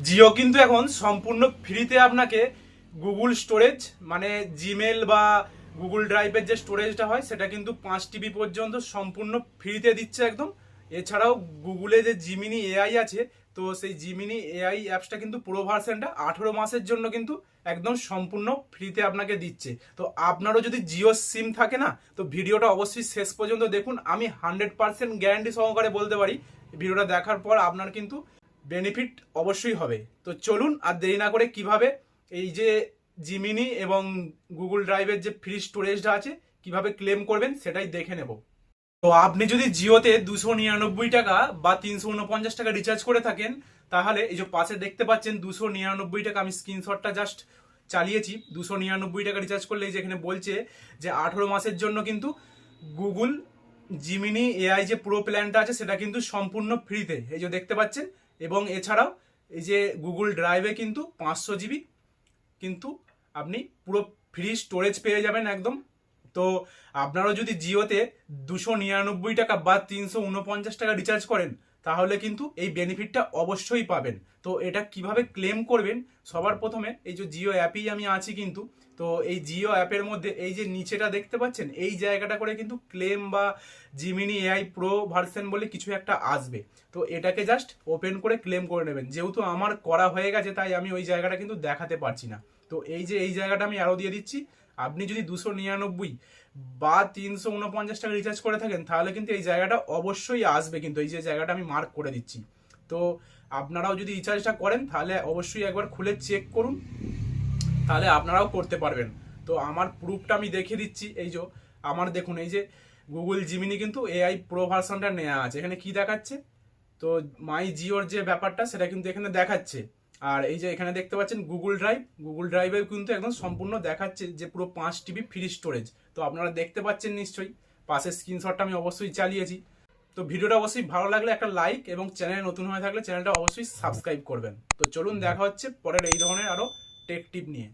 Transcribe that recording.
জিও কিন্তু এখন সম্পূর্ণ ফ্রিতে আপনাকে গুগল স্টোরেজ মানে জিমেল বা গুগল ড্রাইভের যে স্টোরেজটা হয় সেটা কিন্তু 5 টিবি পর্যন্ত সম্পূর্ণ ফ্রিতে দিচ্ছে একদম। এছাড়াও গুগলে যে জিমিনি এআই আছে, তো সেই জিমিনি এআই অ্যাপসটা কিন্তু পুরো ভার্সনটা 18 মাসের জন্য কিন্তু একদম সম্পূর্ণ ফ্রিতে আপনাকে দিচ্ছে। তো আপনারও যদি জিও সিম থাকে না, তো ভিডিওটা অবশ্যই শেষ পর্যন্ত দেখুন। আমি 100% গ্যারান্টি সহকারে বলতে পারি ভিডিওটা দেখার পর আপনার কিন্তু বেনিফিট অবশ্যই হবে। তো চলুন আর দেরি না করে কিভাবে এই যে জিমিনি এবং গুগল ড্রাইভের যে ফ্রি স্টোরেজটা আছে কিভাবে ক্লেম করবেন সেটাই দেখে নেব। তো আপনি যদি জিওতে 299 টাকা বা 349 টাকা রিচার্জ করে থাকেন, তাহলে এই যে পাশে দেখতে পাচ্ছেন 299 টাকা, আমি স্ক্রিনশটটা জাস্ট চালিয়েছি। 299 টাকা রিচার্জ করলে এই যে এখানে বলছে যে 18 মাসের জন্য কিন্তু গুগল জিমিনি এআই যে পুরো প্ল্যানটা আছে সেটা কিন্তু সম্পূর্ণ ফ্রিতে, এই যে দেখতে পাচ্ছেন। এবং এছাড়াও এই যে গুগল ড্রাইভে কিন্তু 500 জিবি কিন্তু আপনি পুরো ফ্রি স্টোরেজ পেয়ে যাবেন একদম। তো আপনারাও যদি জিওতে 299 টাকা বা 349 টাকা রিচার্জ করেন, তাহলে কিন্তু এই বেনিফিটটা অবশ্যই পাবেন। তো এটা কিভাবে ক্লেম করবেন, সবার প্রথমে এই যে জিও অ্যাপেই আমি আছি কিন্তু। তো এই জিও অ্যাপের মধ্যে এই যে নিচেটা দেখতে পাচ্ছেন, এই জায়গাটা করে কিন্তু ক্লেম বা জিমিনি এআই প্রো ভার্সন বলে কিছু একটা আসবে। তো এটাকে জাস্ট ওপেন করে ক্লেম করে নেবেন। যেহেতু আমার করা হয়ে গেছে তাই আমি ওই জায়গাটা কিন্তু দেখাতে পারছি না। তো এই যে এই জায়গাটা আমি আরও দিয়ে দিচ্ছি। আপনি যদি 299 বা 349 টাকা রিচার্জ করে থাকেন, তাহলে কিন্তু এই জায়গাটা অবশ্যই আসবে কিন্তু, এই যে জায়গাটা আমি মার্ক করে দিচ্ছি। তো আপনারাও যদি রিচার্জটা করেন তাহলে অবশ্যই একবার খুলে চেক করুন, তাহলে আপনারাও করতে পারবেন। তো আমার প্রুফটা আমি দেখিয়ে দিচ্ছি। এই যে আমার দেখুন, এই যে গুগল জিমিনি কিন্তু এআই প্রো ভার্সনটা নেওয়া আছে। এখানে কি দেখাচ্ছে, তো মাই জিওর যে ব্যাপারটা সেটা কিন্তু এখানে দেখাচ্ছে। আর এই যে এখানে দেখতে পাচ্ছেন গুগল ড্রাইভ, গুগল ড্রাইভে কিন্তু একদম সম্পূর্ণ দেখাচ্ছে যে পুরো 5 টিবি ফ্রি স্টোরেজ। তো আপনারা দেখতে পাচ্ছেন নিশ্চয়ই, পাশের স্ক্রিনশটটা আমি অবশ্যই চালিয়েছি। তো ভিডিওটা অবশ্যই ভালো লাগলে একটা লাইক এবং চ্যানেলে নতুন হয়ে থাকলে চ্যানেলটা অবশ্যই সাবস্ক্রাইব করবেন। তো চলুন দেখা হচ্ছে পরের এই ধরনের আরো টেক টিপ নিয়ে।